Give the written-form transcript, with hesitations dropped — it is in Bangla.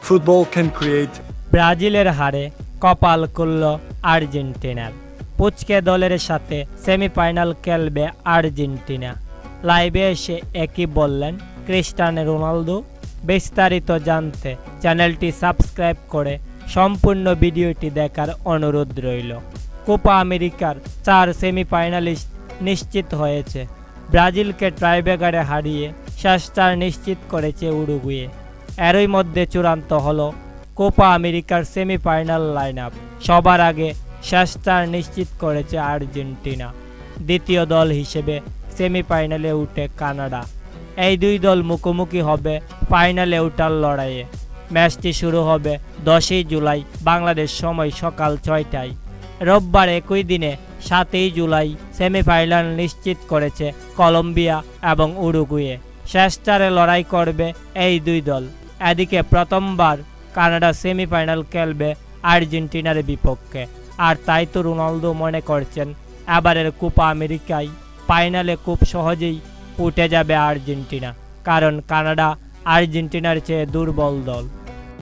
Football can create. ব্রাজিলের হারে কপাল খুলল আর্জেন্টিনার। পুচকে দলের সাথে সেমিফাইনাল খেলবে আর্জেন্টিনা। লাইভে এসে একই বললেন ক্রিস্টিয়ানো রোনালদো। বিস্তারিত জানতে চ্যানেলটি সাবস্ক্রাইব করে সম্পূর্ণ ভিডিওটি দেখার অনুরোধ রইল। কোপা আমেরিকার 4 সেমিফাইনালিস্ট নিশ্চিত হয়েছে। ব্রাজিলকে ট্রাইব্রেকারে হারিয়ে শেষ 4 নিশ্চিত করেছে উরুগুয়ে। এরই মধ্যে চূড়ান্ত হলো কোপা আমেরিকার সেমিফাইনাল লাইন আপ। সবার আগে শেষ 4 নিশ্চিত করেছে আর্জেন্টিনা। দ্বিতীয় দল হিসেবে সেমিফাইনালে উঠে কানাডা। এই দুই দল মুখোমুখি হবে ফাইনালে ওঠার লড়াইয়ে। ম্যাচটি শুরু হবে 10ই জুলাই বাংলাদেশ সময় সকাল 6টায়। রোববার একই দিনে 7ই জুলাই সেমিফাইনাল নিশ্চিত করেছে কলম্বিয়া এবং উরুগুয়ে। শেষ 4-এ লড়াই করবে এই দুই দল। এদিকে প্রথমবার কানাডা সেমিফাইনাল খেলবে আর্জেন্টিনার বিপক্ষে। আর তাই তো রোনালদো মনে করছেন এবারের কোপা আমেরিকায় ফাইনালে খুব সহজেই উঠে যাবে আর্জেন্টিনা, কারণ কানাডা আর্জেন্টিনার চেয়ে দুর্বল দল।